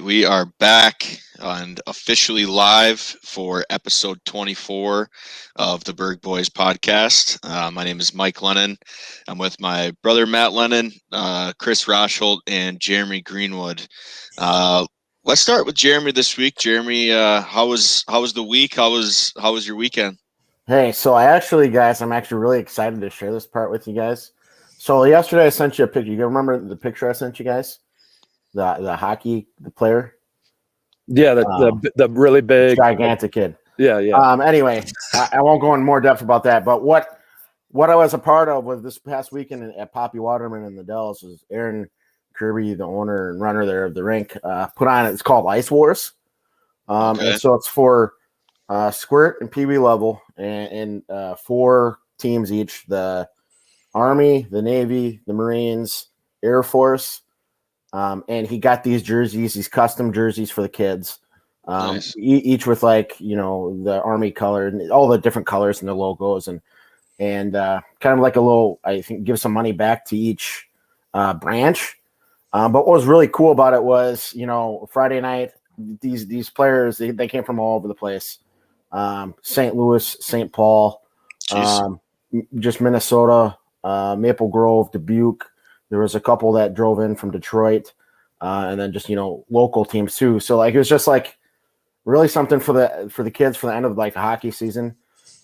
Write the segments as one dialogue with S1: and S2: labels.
S1: We are back and officially live for episode 24 of the Burg Boys podcast. My name is Mike Lennon. I'm with my brother Matt Lennon, Chris Rosholt, and Jeremy Greenwood. Let's start with Jeremy this week. Jeremy, how was the week? How was your weekend?
S2: Hey, so guys, I'm actually really excited to share this part with you guys. So yesterday I sent you a picture. You remember the picture I sent you guys? The hockey player.
S3: Yeah, the really big,
S2: gigantic kid.
S3: Yeah.
S2: Anyway, I won't go in more depth about that. But what I was a part of was this past weekend at Poppy Waterman in the Dells was Aaron Kirby, the owner and runner there of the rink, put on. It's called Ice Wars. And so it's for squirt and Pee Wee level, and 4 teams each: the Army, the Navy, the Marines, Air Force. And he got these jerseys, these custom jerseys for the kids,
S1: Nice.
S2: Each with the Army color and all the different colors and the logos, and kind of like a little, I think, give some money back to each branch. But what was really cool about it was, Friday night, these players, they came from all over the place. St. Louis, St. Paul, just Minnesota, Maple Grove, Dubuque. There was a couple that drove in from Detroit, and then just local teams too. So it was just really something for the kids for the end of the hockey season.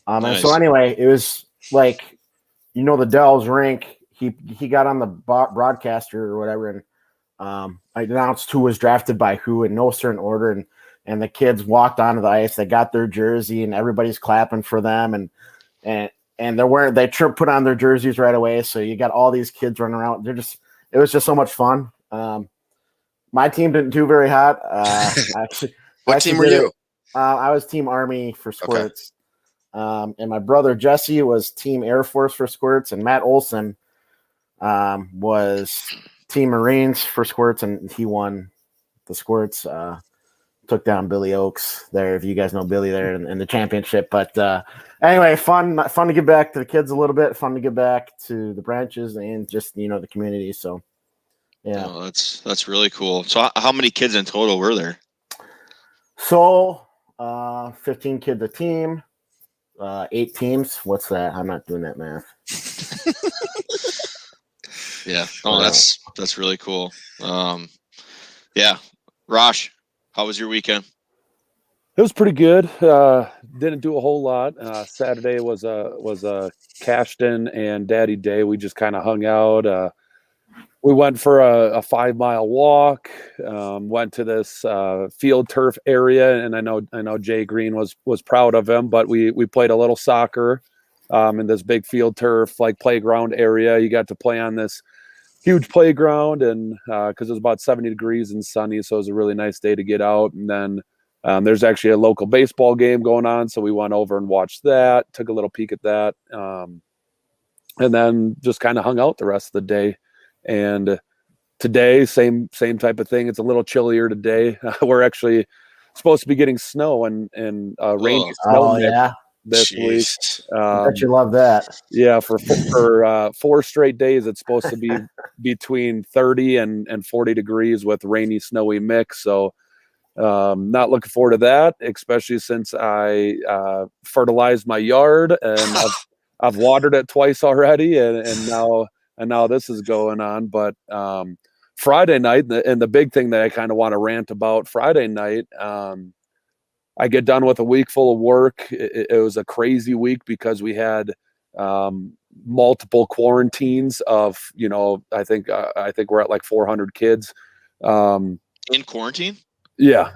S1: Nice.
S2: And so anyway, it was the Dells rink. He got on the broadcaster or whatever, and I announced who was drafted by who in no certain order, and the kids walked onto the ice. They got their jersey, and everybody's clapping for them, and they put on their jerseys right away. So you got all these kids running around. It was just so much fun. My team didn't do very hot.
S4: What team were you?
S2: I was Team Army for squirts. Okay. And my brother Jesse was Team Air Force for squirts, and Matt Olson was Team Marines for squirts, and he won the squirts. Took down Billy Oaks there, if you guys know Billy there in the championship. But anyway, fun to give back to the kids a little bit, fun to give back to the branches and just the community. So yeah,
S1: that's really cool. So how many kids in total were there?
S2: So 15 kids a team, 8 teams. What's that? I'm not doing that math.
S1: Yeah. Oh, that's really cool. Yeah, Rosh, how was your weekend?
S3: It was pretty good. Didn't do a whole lot. Saturday was a Cashton and Daddy Day. We just kind of hung out. We went for a 5-mile walk. Went to this field turf area, and I know Jay Green was proud of him. But we played a little soccer in this big field turf playground area. You got to play on this huge playground, and because it was about 70 degrees and sunny, so it was a really nice day to get out. And then there's actually a local baseball game going on, so we went over and watched that, took a little peek at that, and then just kind of hung out the rest of the day. And today, same type of thing. It's a little chillier today. We're actually supposed to be getting snow and rainy snow this week.
S2: I bet you love that.
S3: Yeah, for 4 straight days, it's supposed to be between 30 and 40 degrees with rainy, snowy mix. So not looking forward to that, especially since I fertilized my yard and I've watered it twice already, and now this is going on. But Friday night, and the big thing that I kind of want to rant about Friday night, I get done with a week full of work. It was a crazy week because we had multiple quarantines of, I think we're at 400 kids.
S1: In quarantine?
S3: Yeah.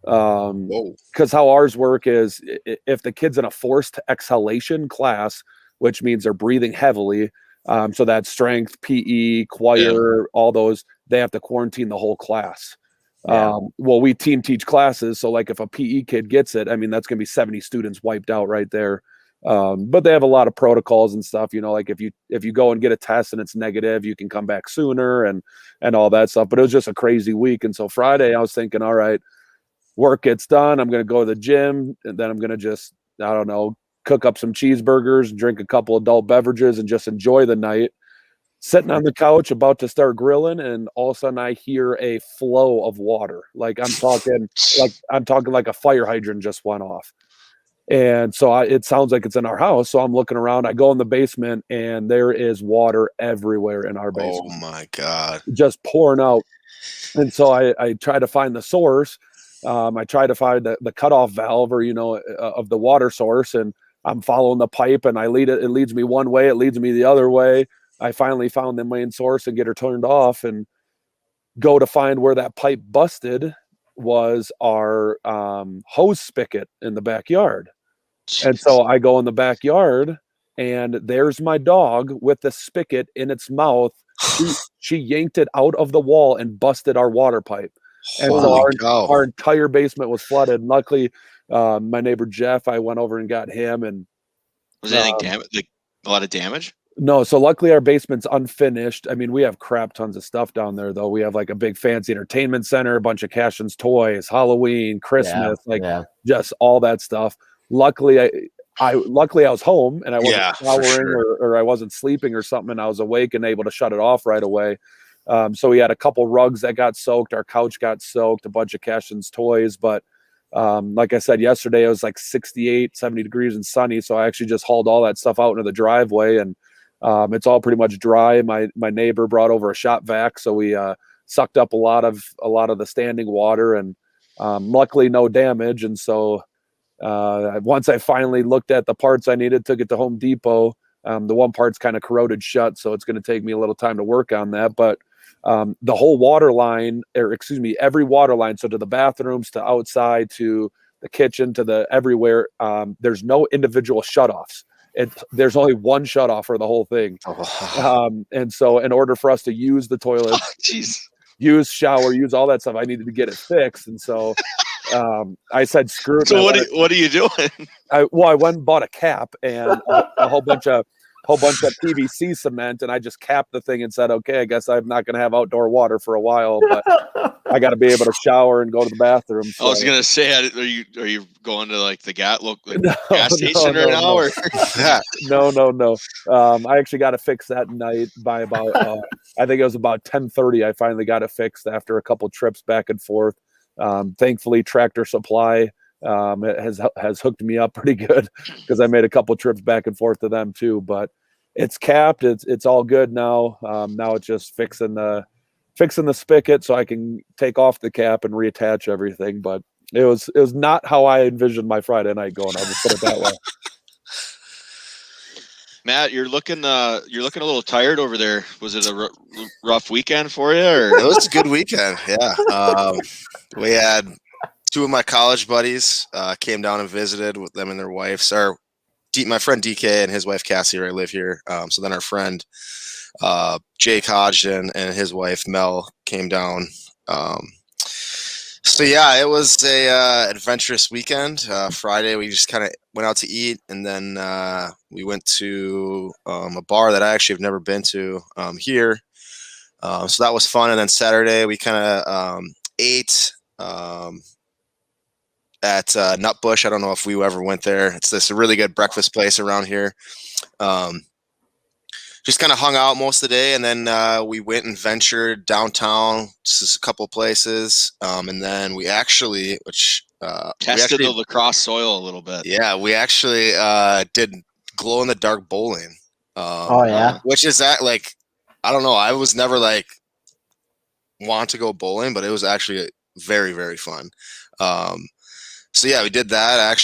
S3: Because how ours work is if the kid's in a forced exhalation class, which means they're breathing heavily, so that's strength, PE, choir, all those, they have to quarantine the whole class. Yeah. Well, we team teach classes, so if a PE kid gets it, that's going to be 70 students wiped out right there. But they have a lot of protocols and stuff. If you go and get a test and it's negative, you can come back sooner and all that stuff. But it was just a crazy week, and so Friday I was thinking, all right, work gets done, I'm going to go to the gym, and then I'm going to just, I don't know, cook up some cheeseburgers, drink a couple adult beverages, and just enjoy the night. sitting on the couch about to start grilling, and all of a sudden I hear a flow of water. Like I'm talking like a fire hydrant just went off. And so it sounds like it's in our house. So I'm looking around. I go in the basement, and there is water everywhere in our basement.
S4: Oh my God.
S3: Just pouring out. And so I try to find the source. I try to find the cutoff valve, or, of the water source. And I'm following the pipe, and it leads me one way. It leads me the other way. I finally found the main source and get her turned off, and go to find where that pipe busted was our hose spigot in the backyard. And so I go in the backyard, and there's my dog with the spigot in its mouth. She yanked it out of the wall and busted our water pipe. And so our entire basement was flooded. And luckily, my neighbor Jeff, I went over and got him. And
S1: was anything damaged? Like a lot of damage?
S3: No. So luckily, our basement's unfinished. I mean, we have crap tons of stuff down there, though. We have like a big fancy entertainment center, a bunch of Cashin's toys, Halloween, Christmas, just all that stuff. Luckily, I was home, and I wasn't showering or I wasn't sleeping or something, and I was awake and able to shut it off right away. So we had a couple rugs that got soaked. Our couch got soaked, a bunch of Cashin's toys. But like I said, yesterday it was like 68, 70 degrees and sunny. So I actually just hauled all that stuff out into the driveway, and it's all pretty much dry. My neighbor brought over a shop vac, so we sucked up a lot of the standing water, and luckily no damage. And so once I finally looked at the parts I needed, took it to Home Depot. The one part's kind of corroded shut, so it's going to take me a little time to work on that. But the whole water line, every water line, so to the bathrooms, to outside, to the kitchen, to the everywhere, there's no individual shutoffs. There's only one shutoff for the whole thing. And so in order for us to use the toilet, use shower, use all that stuff, I needed to get it fixed. And so I said, screw it.
S1: So what are you doing?
S3: I went and bought a cap and a whole bunch of PVC cement, and I just capped the thing and said, okay, I guess I'm not going to have outdoor water for a while, but I got to be able to shower and go to the bathroom. So.
S1: I was going to say, are you going to like the gas station right now? Or?
S3: No. I actually got it fixed that night by about, I think it was about 10:30. I finally got it fixed after a couple trips back and forth. Thankfully, Tractor Supply has hooked me up pretty good, because I made a couple trips back and forth to them too. But it's capped. It's all good now. Now it's just fixing the spigot so I can take off the cap and reattach everything. But it was not how I envisioned my Friday night going. I'll just put it that way.
S1: Matt, you're looking a little tired over there. Was it a rough weekend for you? Or?
S4: It was a good weekend. Yeah. We had two of my college buddies came down and visited with them and their wives. My friend DK and his wife Cassie, where I live here. So then our friend Jake Hodgson and his wife Mel came down. So yeah, it was a adventurous weekend. Friday we just kind of went out to eat, and then we went to a bar that I actually have never been to here. So that was fun. And then Saturday we kind of ate at Nutbush. I don't know if we ever went there. It's this really good breakfast place around here. Just kind of hung out most of the day, and then we went and ventured downtown, just a couple places, and then we actually,
S1: tested the lacrosse soil a little bit.
S4: Yeah, we actually did glow in the dark bowling. Which is that like, I don't know. I was never like want to go bowling, but it was actually very, very fun. So yeah, we did that. I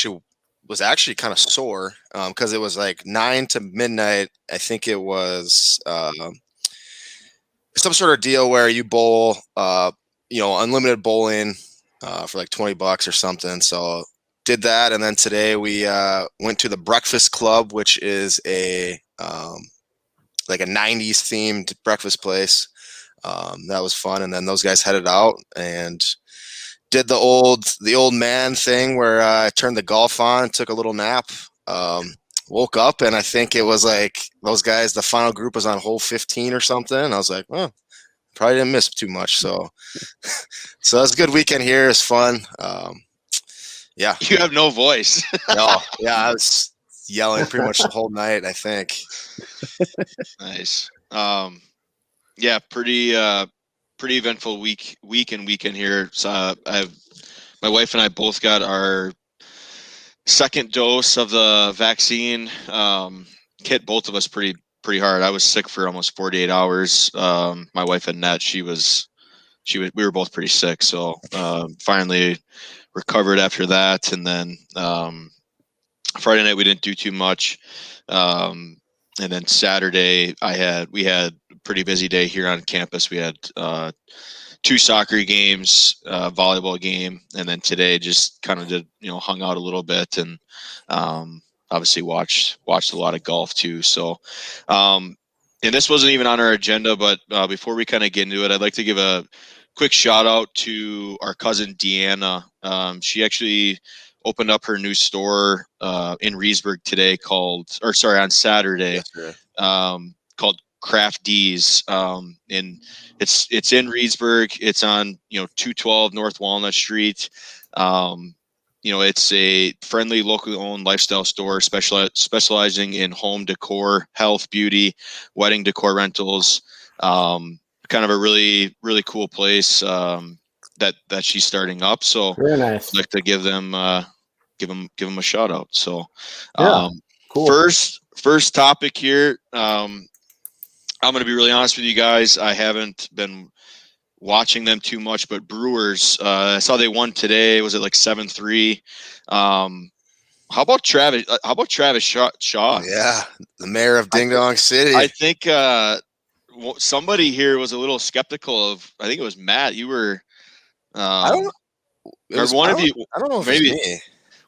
S4: was actually kind of sore because it was like 9 to midnight. I think it was some sort of deal where you bowl, unlimited bowling for like $20 or something. So did that, and then today we went to the Breakfast Club, which is a like a 90s themed breakfast place. That was fun, and then those guys headed out and did the old man thing where I turned the golf on, took a little nap, woke up, and I think it was like those guys, the final group was on hole 15 or something. And I was like, oh, probably didn't miss too much. So it was a good weekend here. It's fun. Yeah.
S1: You have no voice.
S4: No, yeah, I was yelling pretty much the whole night, I think.
S1: Nice. Yeah, pretty eventful week and weekend here. So my wife and I both got our second dose of the vaccine. Hit both of us pretty hard. I was sick for almost 48 hours. My wife Annette, we were both pretty sick. So finally recovered after that, and then Friday night we didn't do too much. And then Saturday we had a pretty busy day here on campus. We had 2 soccer games, volleyball game, and then today just kind of hung out a little bit, and obviously watched a lot of golf too. So, and this wasn't even on our agenda, but before we kind of get into it, I'd like to give a quick shout out to our cousin Deanna. She actually opened up her new store in Reesburg today on Saturday, called Craft D's. And it's in Reesburg. It's on 212 North Walnut Street. It's a friendly, locally owned lifestyle store specializing in home decor, health, beauty, wedding decor rentals. Kind of a really, really cool place that she's starting up. So
S2: Very nice.
S1: I'd like to give them a shout out. So
S2: Cool.
S1: First topic here. I'm going to be really honest with you guys. I haven't been watching them too much, but Brewers, I saw they won today. Was it like 7-3? How about Travis? Shaw?
S4: Yeah, the mayor of Ding Dong City.
S1: I think somebody here was a little skeptical of. I think it was Matt. You were.
S4: I don't. I don't know if
S1: maybe
S4: it's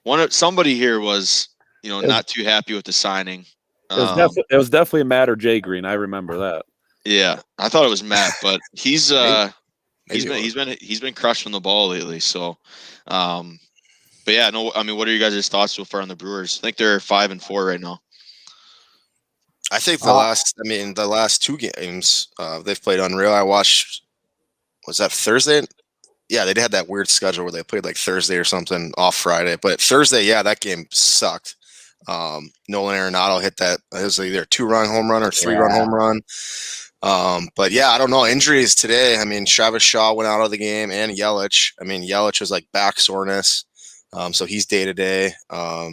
S4: me.
S1: Somebody here was not too happy with the signing.
S3: It was definitely Matt or Jay Green. I remember that.
S1: Yeah, I thought it was Matt, but he's been crushing the ball lately. So, but yeah, no. I mean, what are you guys' thoughts so far on the Brewers? I think they're 5-4 right now.
S4: I think the last 2 games they've played unreal. I watched. Was that Thursday? Yeah, they had that weird schedule where they played like Thursday or something off Friday. But Thursday, yeah, that game sucked. Nolan Arenado hit that. It was either a 2-run home run or 3-run home run. But yeah, I don't know. Injuries today. I mean, Travis Shaw went out of the game, and Yelich. I mean, Yelich was like back soreness. So he's day to day. I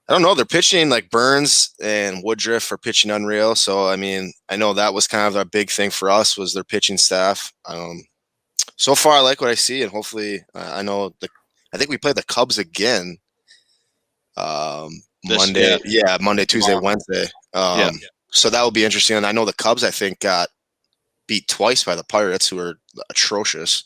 S4: don't know. They're pitching like Burns and Woodruff are pitching unreal. So, I mean, I know that was kind of a big thing for us was their pitching staff. So far, I like what I see, and hopefully, I think we play the Cubs again. Monday, Tuesday, Wednesday. So that will be interesting. And I know the Cubs, I think, got beat twice by the Pirates, who are atrocious.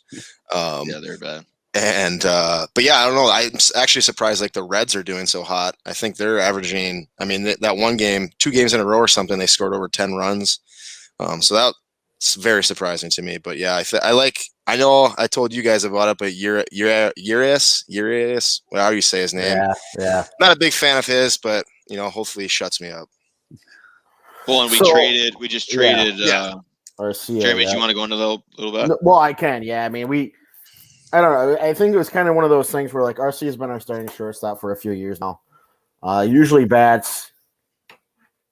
S1: Yeah, they're bad.
S4: And but yeah, I don't know. I'm actually surprised like the Reds are doing so hot. I think they're averaging. I mean, that one game, 2 games in a row or something, they scored over 10 runs. So that's very surprising to me. But yeah, I know I told you guys about it, but Urias, however you say his name.
S2: Yeah.
S4: Not a big fan of his, but hopefully he shuts me up.
S1: Well, and we just traded.
S2: Arcia,
S1: Jeremy, do you want to go into that a little bit?
S2: Well, I can. Yeah, I mean, I don't know. I think it was kind of one of those things where like RC has been our starting shortstop for a few years now. Usually bats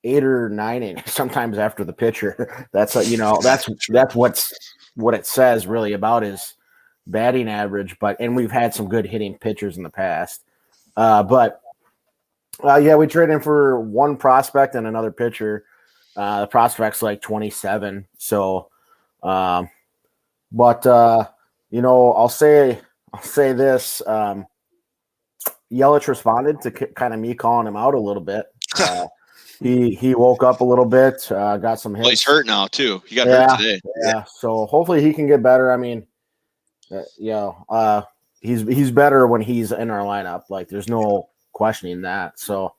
S2: 8 or 9 innings, sometimes after the pitcher. That's that's what it says really about his batting average. And we've had some good hitting pitchers in the past. But we traded him for one prospect and another pitcher. The prospect's like 27. So, I'll say this. Yelich responded to kind of me calling him out a little bit. He woke up a little bit, got some hits.
S1: Well, he's hurt now too. He got hurt today.
S2: Yeah, so hopefully he can get better. I mean, he's better when he's in our lineup. Like, there's no questioning that. So,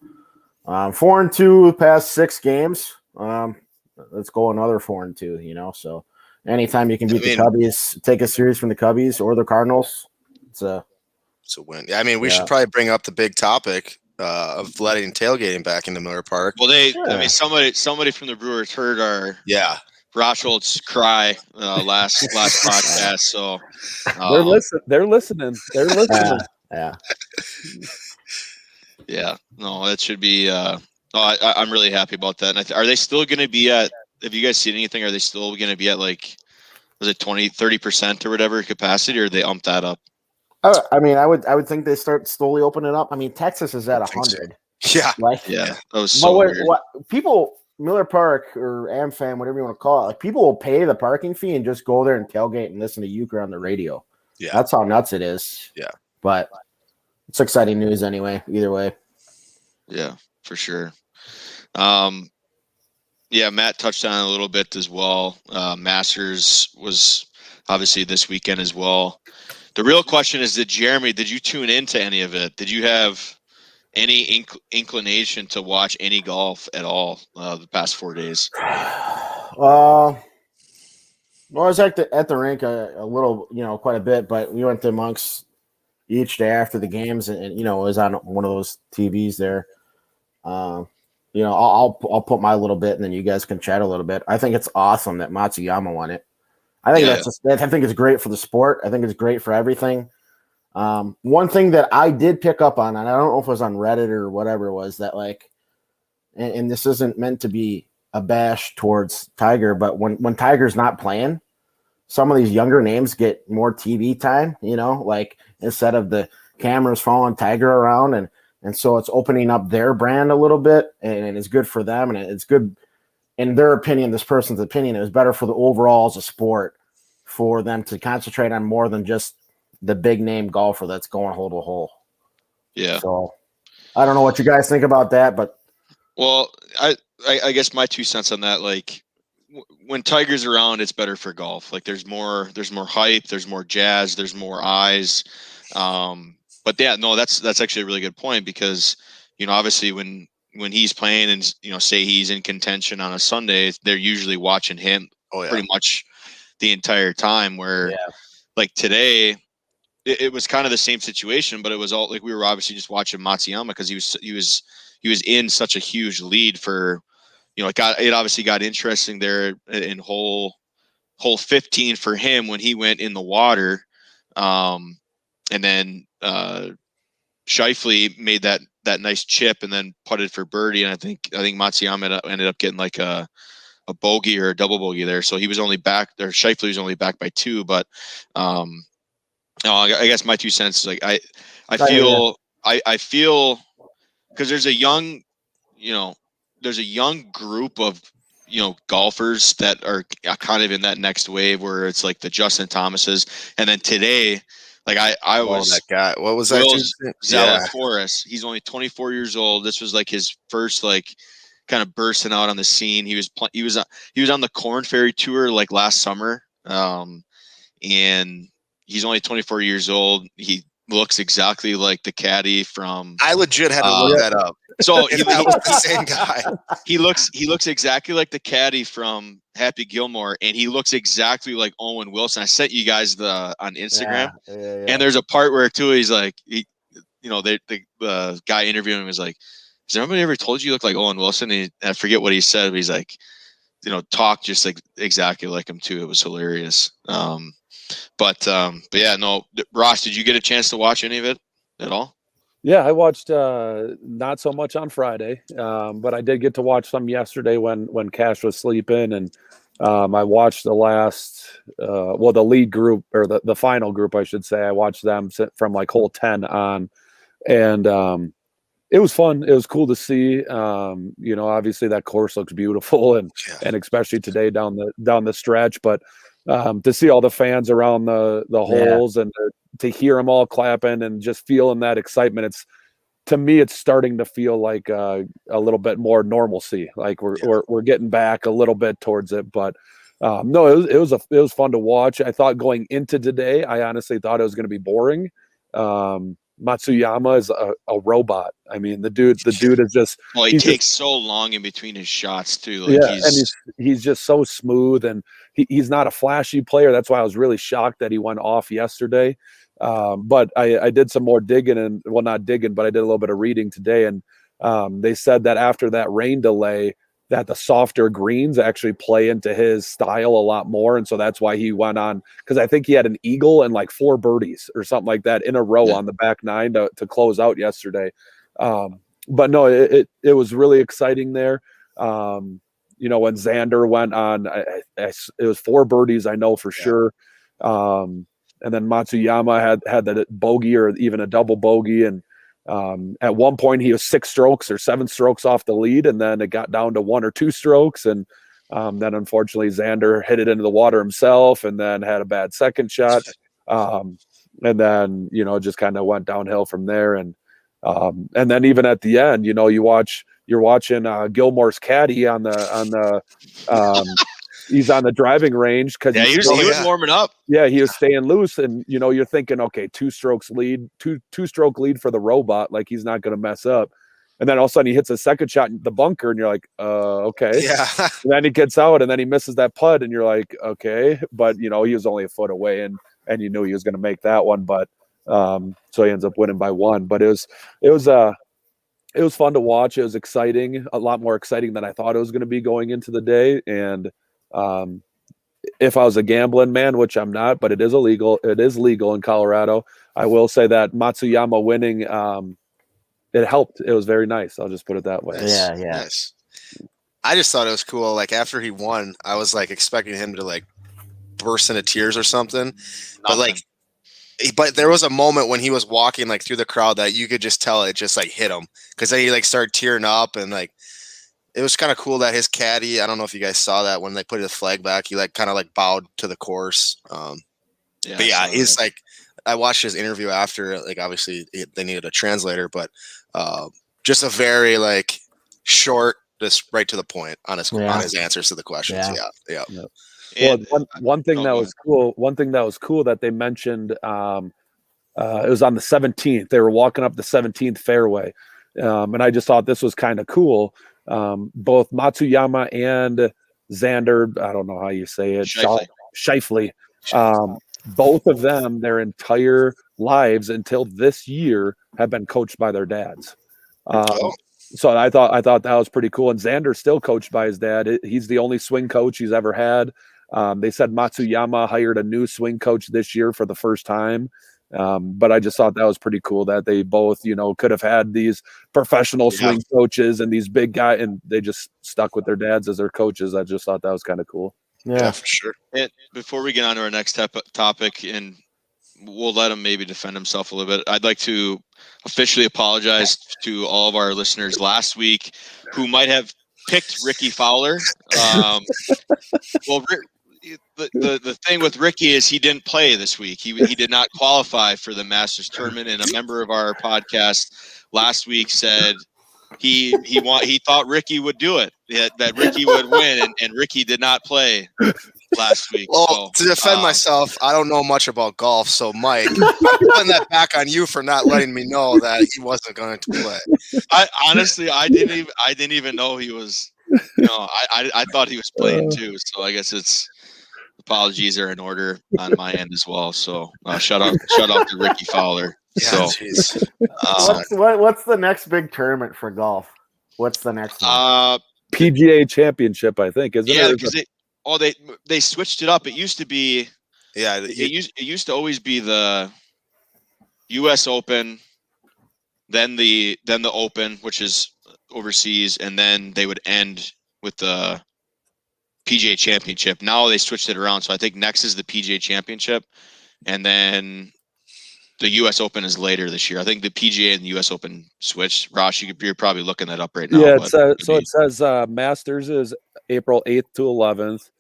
S2: 4-2 past 6 games. Let's go another 4-2. So anytime you can beat the Cubbies, take a series from the Cubbies or the Cardinals, it's a
S4: win. Yeah, I mean, we should probably bring up the big topic of letting tailgating back into Miller Park.
S1: Well, I mean, somebody from the Brewers heard our Rochel's cry last podcast. So
S3: they're listening. They're listening.
S2: Yeah.
S1: Yeah. No, that should be. I'm really happy about that. And are they still going to be at have you guys seen anything? Are they still going to be at like, was it 20-30% or whatever capacity, or they ump that up?
S2: I mean, I would think they start slowly opening up. I mean, Texas is at
S4: I think so.
S2: 100.
S4: Yeah.
S2: Like,
S1: Yeah, that was
S2: but
S1: so weird.
S2: what people, Miller Park or AmFam, whatever you want to call it, like people will pay the parking fee and just go there and tailgate and listen to Euchre on the radio.
S4: Yeah.
S2: That's how nuts it is.
S4: Yeah.
S2: But it's exciting news anyway, either way.
S1: Yeah, for sure. Yeah, Matt touched on it a little bit as well. Masters was obviously this weekend as well. The real question is, did you tune into any of it? Did you have any inclination to watch any golf at all the past 4 days?
S2: Well, I was at the rink a little, quite a bit, but we went to Monk's each day after the games, and it was on one of those TVs there. I'll put my little bit, and then you guys can chat a little bit. I think it's awesome that Matsuyama won it. I think I think it's great for the sport. I think it's great for everything. One thing that I did pick up on, and I don't know if it was on Reddit or whatever it was, that like, and this isn't meant to be a bash towards Tiger, but when Tiger's not playing, some of these younger names get more TV time, like instead of the cameras following Tiger around, and so it's opening up their brand a little bit, and it's good for them, and it's good in their opinion, this person's opinion. It was better for the overall as a sport for them to concentrate on more than just the big name golfer that's going hole to hole.
S1: Yeah.
S2: So I don't know what you guys think about that, but
S1: well, I guess my 2 cents on that, like when Tiger's around, it's better for golf. Like there's more hype, there's more jazz, there's more eyes. But yeah, no, that's actually a really good point, because obviously when he's playing and say he's in contention on a Sunday, they're usually watching him pretty much the entire time. Where like today, it was kind of the same situation, but it was all like we were obviously just watching Matsuyama because he was in such a huge lead for it obviously got interesting there in hole 15 for him when he went in the water, and then Scheifele made that nice chip and then putted for birdie, and I think Matsuyama ended up getting like a bogey or a double bogey there, so he was only back there. Scheifele was only back by 2, but I guess my 2 cents is like I feel because there's a young group of golfers that are kind of in that next wave where it's like the Justin Thomases, and then today, like I was
S4: that guy. What was that?
S1: Zalatoris. He's only 24 years old. This was like his first like kind of bursting out on the scene. He was on the Corn Ferry Tour like last summer, and he's only 24 years old. He looks exactly like the caddy from.
S4: I legit had to look that up.
S1: So
S4: that was the same guy.
S1: He looks exactly like the caddy from Happy Gilmore, and he looks exactly like Owen Wilson. I sent you guys on Instagram, and there's a part where too he's like, the guy interviewing him was like, "Has anybody ever told you look like Owen Wilson?" And I forget what he said, but he's like, talk just like exactly like him too. It was hilarious. But yeah, no, Ross, did you get a chance to watch any of it at all?
S3: Yeah, I watched not so much on Friday, but I did get to watch some yesterday when Cash was sleeping, and I watched the last, the lead group, or the final group, I should say. I watched them from like hole 10 on, and it was fun. It was cool to see. Obviously that course looks beautiful, and especially today down the stretch, but to see all the fans around the holes and to hear them all clapping and just feeling that excitement, to me it's starting to feel like a little bit more normalcy. Like we're getting back a little bit towards it. But no, it was fun to watch. I thought going into today, I honestly thought it was going to be boring. Matsuyama is a robot. I mean, the dude is just.
S1: Well, he takes so long in between his shots too. Like
S3: and he's just so smooth, and he's not a flashy player. That's why I was really shocked that he went off yesterday. But I did some more digging, not digging, but I did a little bit of reading today, and they said that after that rain delay, that the softer greens actually play into his style a lot more. And so that's why he went on, because I think he had an eagle and like 4 birdies or something like that in a row on the back 9 to close out yesterday. But no, it was really exciting there. when Xander went on, it was 4 birdies, I know for sure. And then Matsuyama had that bogey or even a double bogey. And at one point he was 6 strokes or 7 strokes off the lead. And then it got down to 1 or 2 strokes. And then unfortunately Xander hit it into the water himself and then had a bad second shot. And then, just kind of went downhill from there. And then even at the end, you're watching Gilmore's caddy on the he's on the driving range because
S1: he was warming up.
S3: Yeah, he was staying loose, and you're thinking, okay, 2-stroke lead for the robot, like he's not going to mess up. And then all of a sudden he hits a second shot in the bunker, and you're like, okay.
S4: Yeah.
S3: And then he gets out, and then he misses that putt, and you're like, okay. But he was only a foot away, and you knew he was going to make that one. But so he ends up winning by 1. But it was fun to watch. It was exciting, a lot more exciting than I thought it was going to be going into the day. And if I was a gambling man, which I'm not, but it is illegal in Colorado, I will say that Matsuyama winning, it helped. It was very nice. I'll just put it that way.
S2: Yeah.
S4: Nice. I just thought it was cool. Like after he won, I was like expecting him to like burst into tears or something. But there was a moment when he was walking like through the crowd that you could just tell it just like hit him, because then he like started tearing up, and like it was kind of cool that his caddy, I don't know if you guys saw that when they put his flag back, he like kind of like bowed to the course. But yeah, he's like, I watched his interview after, like obviously they needed a translator, but just a very like short, just right to the point on his answers to the questions. Yeah.
S3: Well, one thing that was cool. One thing that was cool that they mentioned. It was on the 17th. They were walking up the 17th fairway, and I just thought this was kind of cool. Both Matsuyama and Xander, I don't know how you say it, Schauffele, both of them, their entire lives until this year, have been coached by their dads. So I thought that was pretty cool. And Xander's still coached by his dad. He's the only swing coach he's ever had. They said Matsuyama hired a new swing coach this year for the first time. But I just thought that was pretty cool that they both, could have had these professional swing coaches and these big guys, and they just stuck with their dads as their coaches. I just thought that was kind of cool.
S4: Yeah, for sure.
S1: And before we get on to our next topic, and we'll let him maybe defend himself a little bit, I'd like to officially apologize to all of our listeners last week who might have picked Ricky Fowler. Well, the thing with Ricky is he didn't play this week. He did not qualify for the Masters tournament, and a member of our podcast last week said he thought Ricky would do it, that Ricky would win, and Ricky did not play last week.
S4: Well, to defend myself, I don't know much about golf, so Mike, I'm putting that back on you for not letting me know that he wasn't going to play.
S1: I honestly didn't even know he was. I thought he was playing too. So I guess it's apologies are in order on my end as well. So shout out to Ricky Fowler.
S4: Yeah,
S2: what's the next big tournament for golf? What's the next one?
S3: PGA Championship, I think, isn't it?
S1: Yeah, because they switched it up. It used to be it used to always be the U.S. Open, then the Open, which is overseas, and then they would end with the PGA Championship. Now they switched it around, so I think next is the PGA Championship, and then the U.S. Open is later this year. I think the PGA and the U.S. Open switched. Ross, you're probably looking that up right now.
S3: Yeah, it says Masters is April 8th to 11th,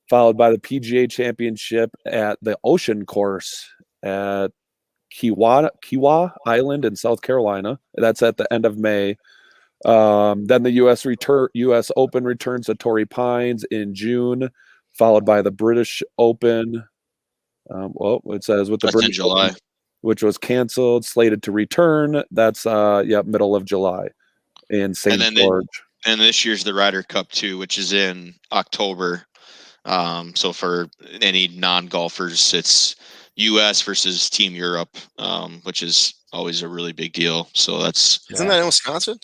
S3: followed by the PGA Championship at the Ocean Course at Kiawah Island in South Carolina. That's at the end of May. Then the U.S. Open returns to Torrey Pines in June, followed by the British Open. It says with the British
S1: in July,
S3: Open, which was canceled, slated to return. That's middle of July in St. George.
S1: And this year's the Ryder Cup too, which is in October. So for any non-golfers, it's U.S. versus Team Europe, which is always a really big deal. So
S4: isn't that in Wisconsin?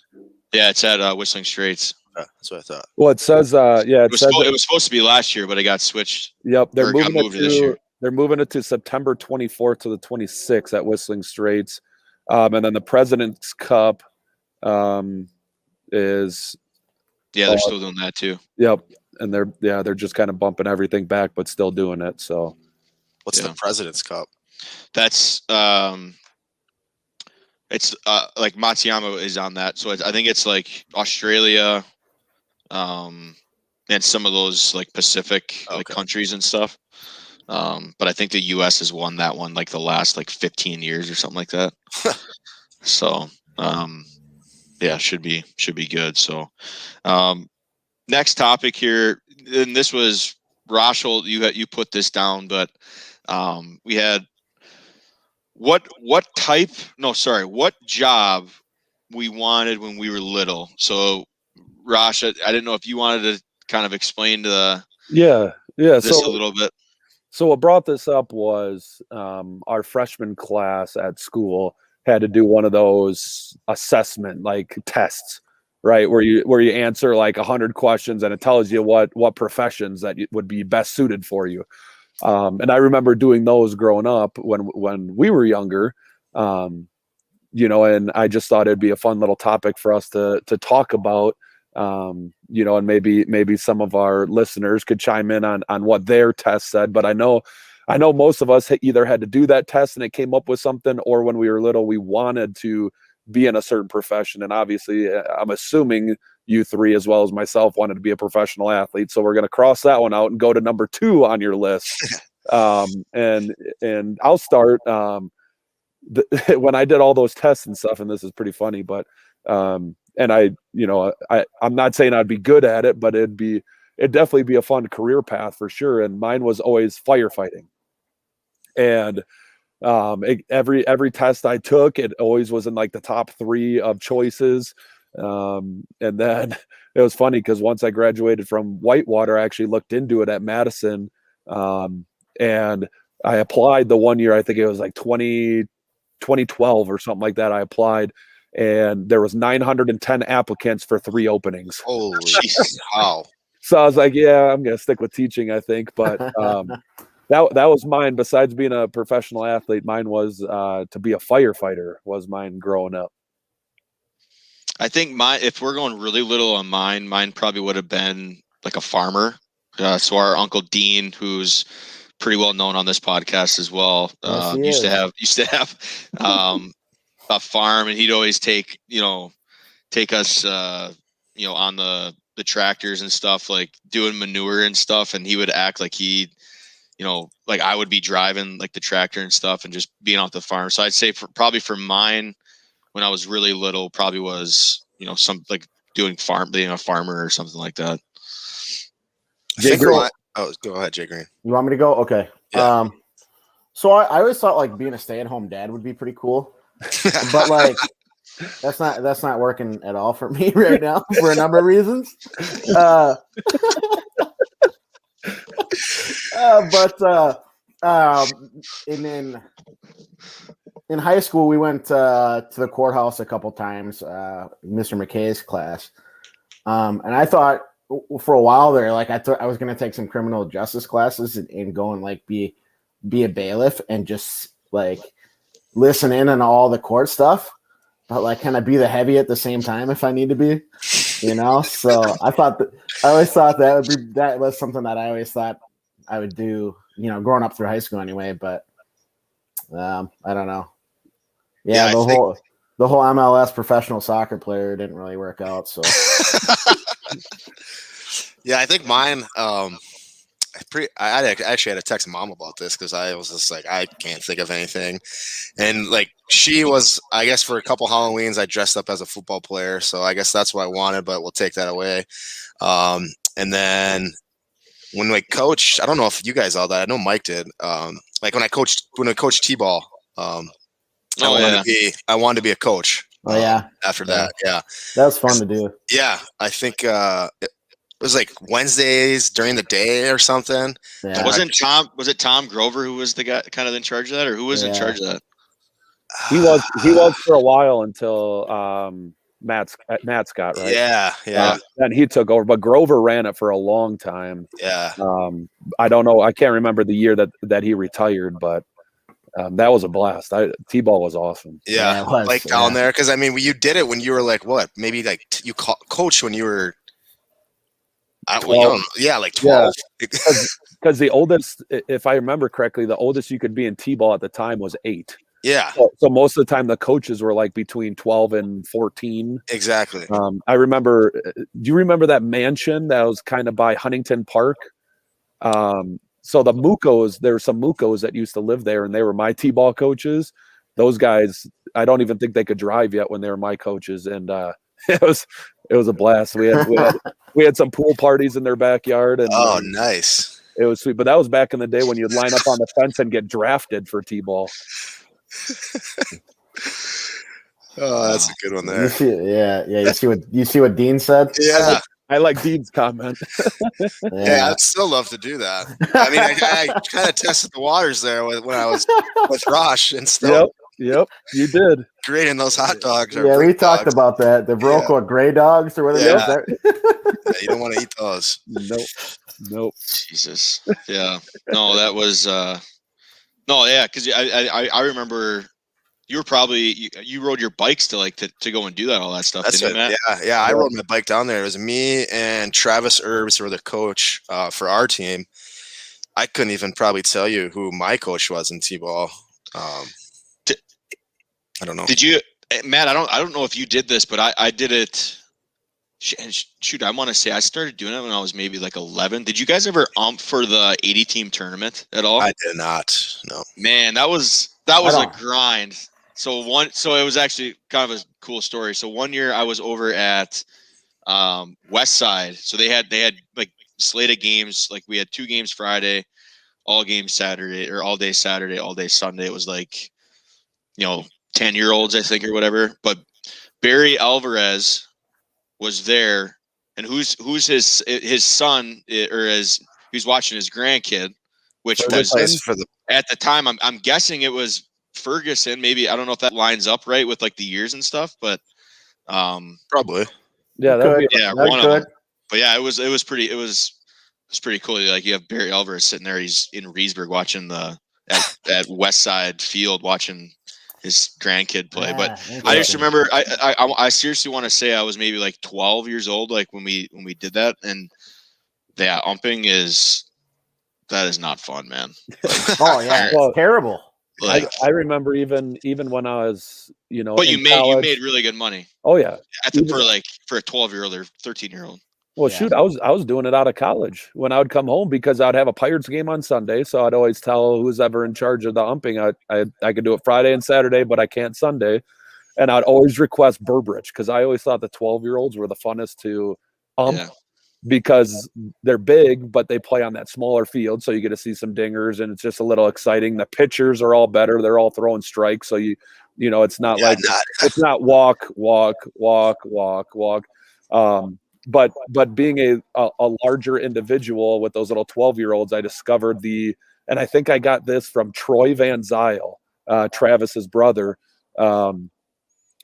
S1: Yeah, it's at Whistling Straits.
S4: That's what I thought.
S3: Well, it says
S1: it was supposed to be last year, but it got switched.
S3: Yep, they're moving it to September 24th to the 26th at Whistling Straits, and then the President's Cup is
S1: Yeah, they're still doing that too.
S3: Yep. And they're just kind of bumping everything back, but still doing it. So
S4: what's the President's Cup?
S1: That's it's like Matsuyama is on that. So I think it's like Australia, and some of those like Pacific like countries and stuff. But I think the U.S. has won that one like the last like 15 years or something like that. So yeah, should be good. So next topic here, and this was Rachel, you put this down, but we had what job we wanted when we were little. So Rasha, I didn't know if you wanted to kind of explain to this a little bit.
S3: So what brought this up was our freshman class at school had to do one of those assessment like tests, right? Where you answer like 100 questions and it tells you what professions that would be best suited for you. And I remember doing those growing up when we were younger, and I just thought it'd be a fun little topic for us to talk about, and maybe some of our listeners could chime in on what their test said. But I know most of us either had to do that test and it came up with something, or when we were little, we wanted to be in a certain profession. And obviously, I'm assuming you three, as well as myself, wanted to be a professional athlete. So we're going to cross that one out and go to number 2 on your list. And I'll start. When I did all those tests and stuff, and this is pretty funny, but I'm not saying I'd be good at it, but it'd definitely be a fun career path for sure. And mine was always firefighting. And every test I took, it always was in like the top 3 of choices. And then it was funny because once I graduated from Whitewater, I actually looked into it at Madison, and I applied the one year. I think it was like 2012 or something like that. I applied, and there was 910 applicants for 3 openings.
S4: Holy wow!
S3: So I was like, yeah, I'm gonna stick with teaching, I think. But that was mine. Besides being a professional athlete, mine was to be a firefighter. Was mine growing up.
S1: I think if we're going really little on mine probably would have been like a farmer. So our Uncle Dean, who's pretty well known on this podcast as well, used to have a farm, and he'd always take us on the tractors and stuff, like doing manure and stuff, and he would act like like I would be driving like the tractor and stuff and just being off the farm. So I'd say probably for mine, when I was really little, probably was, some like being a farmer or something like that.
S4: Go ahead, Jay Green.
S2: You want me to go? Okay.
S4: Yeah.
S2: So I always thought like being a stay-at-home dad would be pretty cool, but like that's not working at all for me right now for a number of reasons. And then in high school, we went to the courthouse a couple times, Mr. McKay's class. And I thought for a while there, like I was going to take some criminal justice classes and go and like be a bailiff and just like listen in on all the court stuff, but like kind of be the heavy at the same time if I need to be, So I always thought that was something that I always thought I would do, growing up through high school anyway. But I don't know. Yeah, the whole MLS professional soccer player didn't really work out. So
S4: yeah, I think mine. I actually had to text mom about this because I was just like, I can't think of anything, and like she was, I guess for a couple Halloweens I dressed up as a football player, so I guess that's what I wanted, but we'll take that away. And then when I coached, I don't know if you guys all that. I know Mike did. Like when I coached T-ball. I wanted to be a coach.
S2: Oh yeah.
S4: After that, yeah,
S2: that was fun to do.
S4: Yeah, I think it was like Wednesdays during the day or something.
S1: Yeah. Was it Tom Grover who was the guy kind of in charge of that, or who was in charge of that?
S3: He was for a while until Matt Scott, right?
S4: Yeah.
S3: And he took over, but Grover ran it for a long time.
S4: Yeah.
S3: I don't know. I can't remember the year that he retired, but that was a blast. T-ball was awesome.
S4: Yeah, down there, because I mean, you did it when you were like what? Maybe like you coached when you were like 12.
S3: Because the oldest, if I remember correctly, the oldest you could be in T-ball at the time was 8.
S4: Yeah,
S3: So most of the time the coaches were like between 12 and 14.
S4: exactly.
S3: I remember. Do you remember that mansion that was kind of by Huntington Park? So the Mukos, there were some Mukos that used to live there, and they were my T-ball coaches. Those guys, I don't even think they could drive yet when they were my coaches, and it was a blast. We had some pool parties in their backyard, and
S4: Nice.
S3: it was sweet. But that was back in the day when you'd line up on the fence and get drafted for T-ball.
S4: Oh, that's a good one there.
S2: You see what Dean said?
S4: Yeah.
S3: I like Dean's comment.
S4: Yeah, I'd still love to do that. I mean, I kind of tested the waters there when I was with Rosh and stuff.
S3: Yep, you did.
S4: Grading those hot dogs.
S2: Yeah, we talked about that. The Broco Gray Dogs or whatever.
S4: Yeah, you don't want to eat those.
S3: Nope.
S1: Jesus. Yeah. No, that was because I remember you were probably you rode your bikes to go and do that all that stuff.
S4: That's
S1: didn't you, Matt?
S4: Yeah. I rode my bike down there. It was me and Travis Herbs who were the coach for our team. I couldn't even probably tell you who my coach was in T-ball. I don't know.
S1: Did you, Matt? I don't know if you did this, but I did it. Shoot, I want to say I started doing it when I was maybe like 11. Did you guys ever for the 80-team tournament at all?
S4: I did not. No.
S1: Man, that was a grind. So it was actually kind of a cool story. So one year I was over at West Side. So they had like slated games. Like we had 2 games Friday, all games Saturday, or all day Saturday, all day Sunday. It was like 10-year-olds, I think, or whatever. But Barry Alvarez was there, and who's his son, or who's watching his grandkid, which was at the time. I'm guessing it was Ferguson. Maybe, I don't know if that lines up right with like the years and stuff, but
S4: probably.
S3: Yeah,
S1: one of them. But yeah, it was pretty cool. Like you have Barry Alvarez sitting there. He's in Reesburg watching at West Side Field watching his grandkid play. But I just remember I seriously want to say I was maybe like 12 years old, like when we did that. And umping is not fun, man.
S2: It's terrible.
S3: Like, I remember even when I was,
S1: but you made really good money.
S3: Oh yeah,
S1: for a 12-year-old or 13-year-old.
S3: Well, shoot, I was doing it out of college when I would come home, because I'd have a Pirates game on Sunday. So I'd always tell who's ever in charge of the umping, I could do it Friday and Saturday, but I can't Sunday. And I'd always request Burbridge, because I always thought the 12-year-olds were the funnest to ump, because they're big, but they play on that smaller field. So you get to see some dingers, and it's just a little exciting. The pitchers are all better. They're all throwing strikes. So it's not it's not walk. But being a larger individual with those little 12-year-olds, I discovered and I think I got this from Troy Van Zyl, Travis's brother.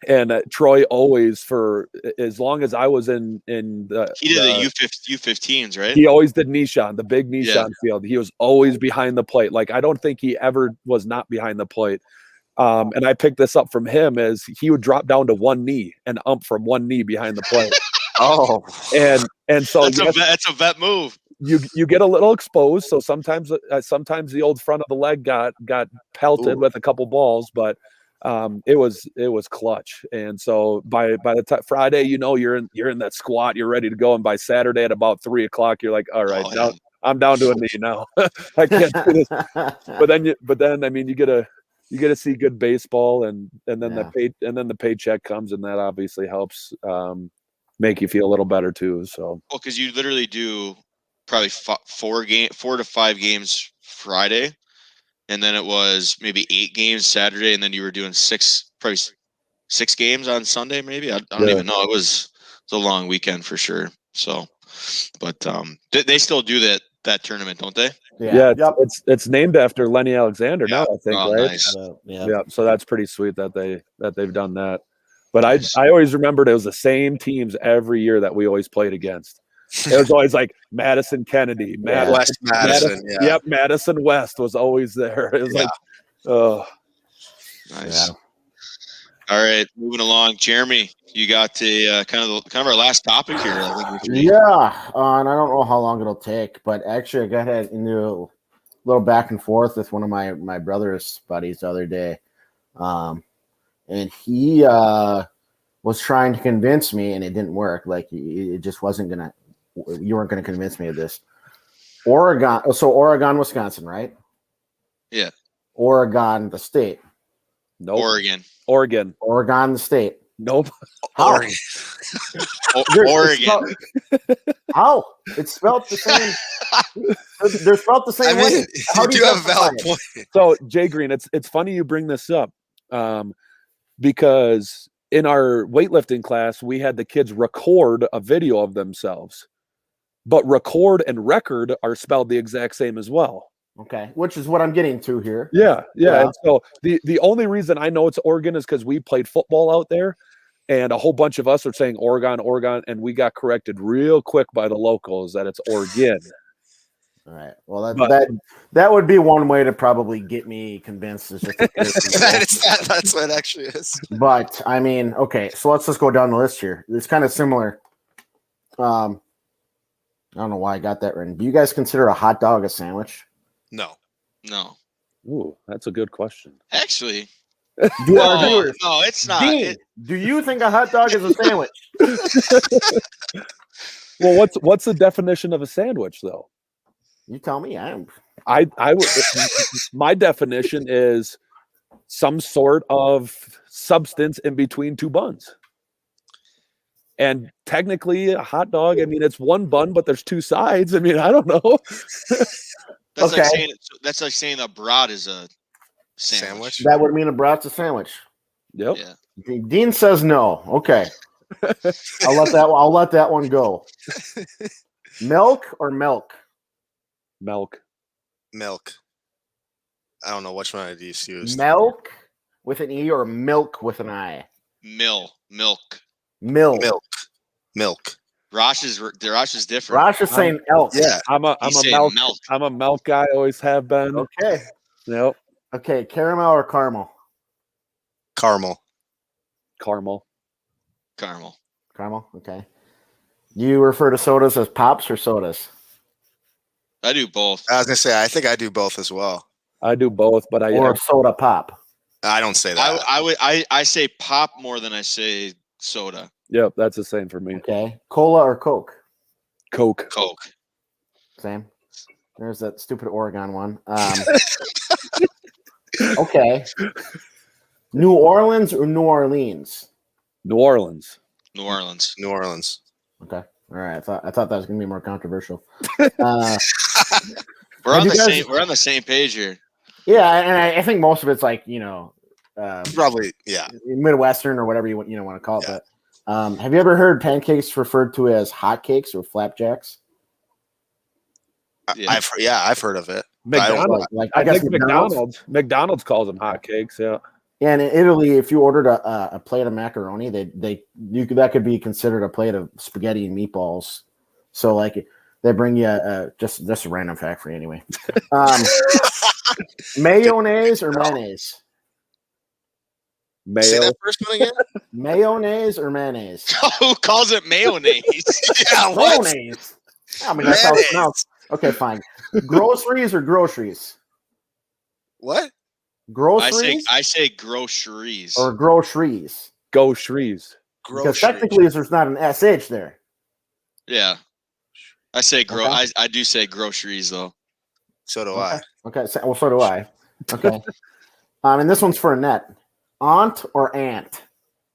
S3: And Troy always, for as long as I was in he did
S1: the U15s, right?
S3: He always did Nishan, the big Nishan field. He was always behind the plate. Like, I don't think he ever was not behind the plate. And I picked this up from him, as he would drop down to one knee and ump from one knee behind the plate. And so
S1: that's a vet move.
S3: You get a little exposed, so sometimes the old front of the leg got pelted with a couple balls, but it was clutch. And so by the time Friday, you're in that squat, you're ready to go, and by Saturday at about 3:00, you're like, all right, now I'm down to a knee now. I can't do this. But then I mean, you get to see good baseball, and then the paycheck comes, and that obviously helps make you feel a little better too. So
S1: because you literally do probably 4 to 5 games Friday, and then it was maybe 8 games Saturday, and then you were doing 6 games on Sunday. Maybe I don't even know. It was a long weekend for sure. So, but they still do that tournament, don't they?
S3: Yeah. It's named after Lenny Alexander now, I think. Right?
S1: Nice.
S3: So that's pretty sweet that they've done that. But I always remembered it was the same teams every year that we always played against. It was always like Madison Kennedy,
S4: West Madison.
S3: Yep, Madison West was always there. It was like, oh,
S1: nice. All right, moving along. Jeremy, you got a kind of our last topic here. I think
S2: Yeah, and I don't know how long it'll take, but actually, I got into a little back and forth with one of my brother's buddies the other day, and he was trying to convince me, and it didn't work. Like it just wasn't gonna. You weren't gonna convince me of this. Oregon, so Oregon, Wisconsin, right?
S1: Yeah.
S2: Oregon, the state.
S3: Nope.
S2: Oregon, the state.
S3: Nope.
S2: How?
S4: Oregon.
S1: Oregon.
S2: How? It's spelled the same. They're spelled the same way. How
S4: You do have a valid point.
S3: So Jay Green, it's funny you bring this up, because in our weightlifting class we had the kids record a video of themselves, but record and record are spelled the exact same as well.
S2: Okay, which is what I'm getting to here.
S3: Yeah. And so the only reason I know it's Oregon is because we played football out there, and a whole bunch of us are saying Oregon, and we got corrected real quick by the locals that it's Oregon.
S2: All right. Well, that would be one way to probably get me convinced. Is just
S4: That's what it actually is.
S2: But I mean, okay, so let's just go down the list here. It's kind of similar. I don't know why I got that written. Do you guys consider a hot dog a sandwich?
S4: No.
S3: Ooh, that's a good question.
S1: Actually,
S2: no,
S1: it's not.
S2: Dean, do you think a hot dog is a sandwich?
S3: Well, what's the definition of a sandwich, though?
S2: You tell me. I
S3: would. My definition is some sort of substance in between two buns. And technically, a hot dog, I mean, it's one bun, but there's two sides. I mean, I don't know.
S1: That's like saying a brat is a sandwich.
S2: That would mean a brat's a sandwich.
S3: Yep.
S1: Yeah.
S2: Dean says no. Okay. I'll let that one go. Milk or milk?
S3: Milk.
S4: I don't know which one I used.
S2: Milk with an E or milk with an I?
S1: Milk. Rosh is different.
S2: Rosh is saying elk.
S4: Yeah.
S3: I'm a milk. I'm a milk guy. Always have been.
S2: Okay.
S3: Yep.
S2: Okay. Caramel or caramel?
S4: Caramel.
S2: Okay. Do you refer to sodas as pops or sodas?
S1: I do both.
S4: I was gonna say I think I do both as well.
S3: I do both, but
S2: or soda pop.
S4: I don't say that.
S1: I say pop more than I say soda.
S3: Yep, that's the same for me.
S2: Okay. Cola or Coke?
S3: Coke.
S2: Same. There's that stupid Oregon one. Okay. New Orleans or New Orleans?
S3: New Orleans.
S2: Okay. All right. I thought that was gonna be more controversial.
S1: We're on the same page here.
S2: Yeah, and I think most of it's like
S4: probably
S2: Midwestern or whatever you want to call it. But have you ever heard pancakes referred to as hotcakes or flapjacks?
S4: Yeah. I've heard of it.
S3: McDonald's, I guess McDonald's calls them hotcakes. Yeah.
S2: And in Italy, if you ordered a plate of macaroni, that could be considered a plate of spaghetti and meatballs. So like they bring you just a random fact for you anyway. Mayonnaise or mayonnaise?
S3: Mayo.
S4: Say that first one again.
S2: Mayonnaise or mayonnaise?
S1: Who calls it mayonnaise?
S4: Yeah, what?
S2: Mayonnaise. I mean, that's how it's pronounced. Okay, fine. Groceries or groceries?
S4: What?
S2: Groceries?
S1: I say groceries.
S2: Or groceries.
S3: Go Shrees.
S2: Because technically there's not an SH there.
S1: Yeah. I say
S2: Okay.
S1: I do say groceries though.
S4: So do
S2: Okay.
S4: I.
S2: Okay, so do I. Okay. And this one's for Annette. Aunt or aunt?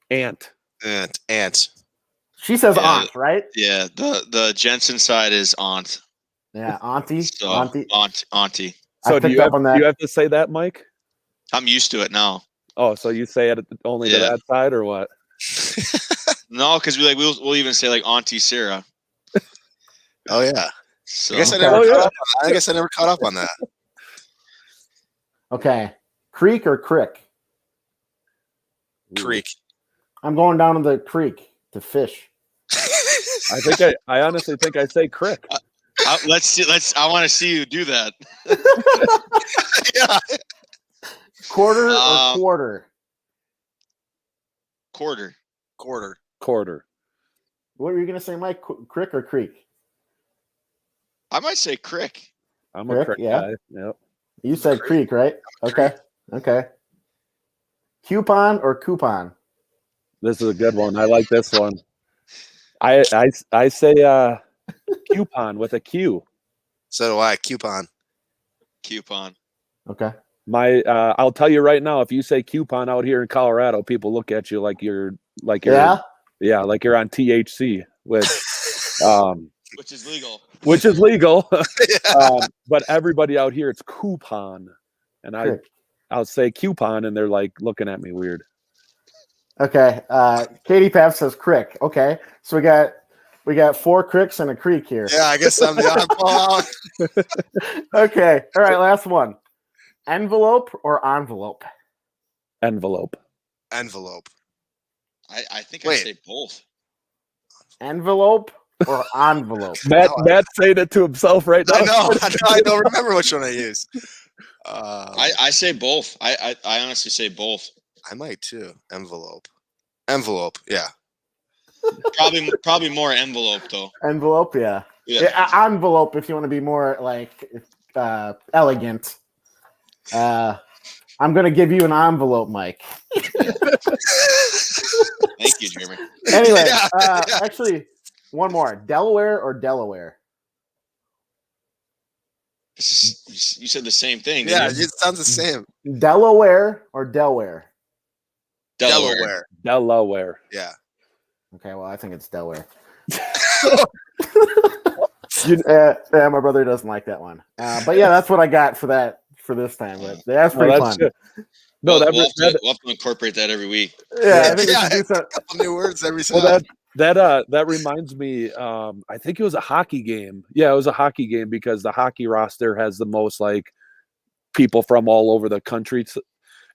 S3: Aunt.
S4: Aunt.
S2: She says
S1: Yeah.
S2: aunt, right?
S1: Yeah, the Jensen side is aunt.
S2: Yeah, auntie.
S1: So
S2: Auntie.
S1: auntie.
S3: So
S2: I
S3: do
S2: picked
S3: you
S2: up on that.
S3: have to say that, Mike?
S1: I'm used to it now.
S3: Oh, so you say it only to that side or what?
S1: No, because we'll even say like Auntie Sarah.
S4: Oh yeah.
S1: So
S4: I guess I never caught up on that.
S2: Okay. Creek or crick?
S4: Creek.
S2: I'm going down to the creek to fish.
S3: I honestly think I say crick.
S1: let's see. I want to see you do that.
S2: Quarter or quarter?
S1: quarter?
S4: Quarter.
S3: Quarter.
S2: What were you gonna say, Mike? Crick or creek?
S1: I might say crick.
S3: I'm
S2: Crick,
S3: a crick
S2: yeah.
S3: guy. Yep.
S2: You said creek, right? Okay. Okay. Coupon or coupon?
S3: This is a good one. I like this one. I say coupon with a Q.
S4: So do I. Coupon.
S1: Coupon.
S2: Okay.
S3: I'll tell you right now, if you say coupon out here in Colorado, people look at you like you're like you're
S2: Yeah.
S3: like you're on THC, which
S1: Which is legal.
S3: which is legal.
S4: Yeah.
S3: But everybody out here, it's coupon, and
S2: Crick.
S3: I'll say coupon, and they're like looking at me weird.
S2: Okay. Katie Pav says crick. Okay. So we got 4 cricks and a creek here.
S4: Yeah, I guess I'm the oddball out.
S2: Okay. All right. Last one. Envelope or envelope?
S3: Envelope.
S4: Envelope.
S1: I think
S4: Wait.
S1: I say both.
S2: Envelope or envelope?
S3: Matt's saying it to himself right now.
S4: I know. I don't remember which one I use.
S1: I say both. I honestly say both.
S4: I might too. Envelope. Envelope. Yeah.
S1: Probably more envelope though.
S2: Envelope, yeah.
S1: Yeah.
S2: Envelope if you want to be more like elegant. I'm gonna give you an envelope, Mike.
S1: Thank you, Jeremy.
S2: Anyway,
S4: Yeah.
S2: actually, one more. Delaware or Delaware?
S1: You said the same thing.
S4: Yeah,
S1: Didn't you?
S4: it sounds the same.
S2: Delaware or Delaware?
S1: Delaware.
S3: Delaware.
S4: Yeah.
S2: Okay, well, I think it's Delaware. Yeah, my brother doesn't like that one. But yeah, that's what I got for this time. But that's pretty fun.
S3: No,
S1: We'll have to incorporate that every week.
S2: Yeah, I think we
S4: Yeah,
S2: should do some.
S4: a couple new words every
S3: well,
S4: time.
S3: that reminds me. I think it was a hockey game. Yeah, it was a hockey game because the hockey roster has the most like people from all over the country.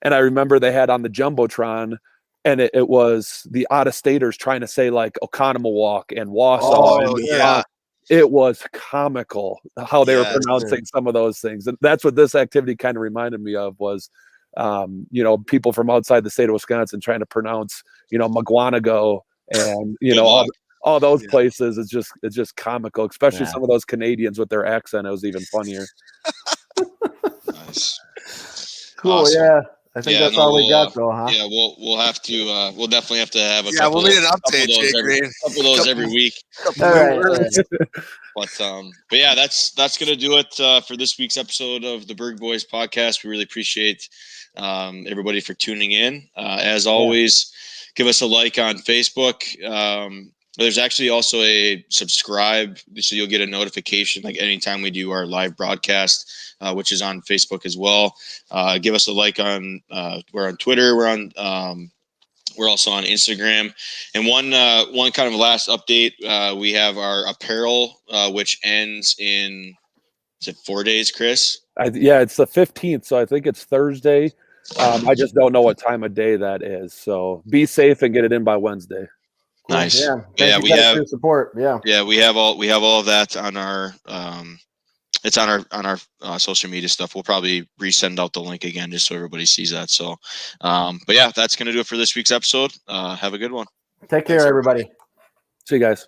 S3: And I remember they had on the jumbotron, and it was the out-of-staters trying to say like Oconomowoc and Wausau.
S4: Oh,
S3: and,
S4: yeah.
S3: it was comical how they were
S4: Yeah,
S3: pronouncing some of those things, and that's what this activity kind of reminded me of was, people from outside the state of Wisconsin trying to pronounce, McGuanago and all those
S4: Yeah.
S3: places. It's just comical, especially
S2: Yeah.
S3: some of those Canadians with their accent. It was even funnier.
S1: Nice.
S2: Cool.
S1: Awesome.
S2: Yeah, I think that's all we got, though, huh?
S1: Yeah, we'll have to. We'll definitely have to have a
S4: Yeah,
S1: couple.
S4: we'll need an
S1: couple
S4: update,
S1: of those
S4: Jake
S1: every,
S4: Green.
S1: couple of those every week.
S2: All right.
S1: But yeah, that's gonna do it for this week's episode of the Burg Boys podcast. We really appreciate everybody for tuning in. As always, give us a like on Facebook. There's actually also a subscribe, so you'll get a notification like anytime we do our live broadcast, which is on Facebook as well. Give us a like on. We're on Twitter. We're also on Instagram. And one kind of last update, we have our apparel, which ends in, is it 4 days, Chris?
S3: It's the 15th, so I think it's Thursday. I just don't know what time of day that is. So be safe and get it in by Wednesday.
S1: Nice.
S2: Yeah,
S1: Yeah,
S2: we have your support. Yeah.
S1: Yeah, we have all of that on our it's on our social media stuff. We'll probably resend out the link again just so everybody sees that. So but yeah, that's gonna do it for this week's episode. Have a good one.
S2: Take care, everybody.
S3: See you guys.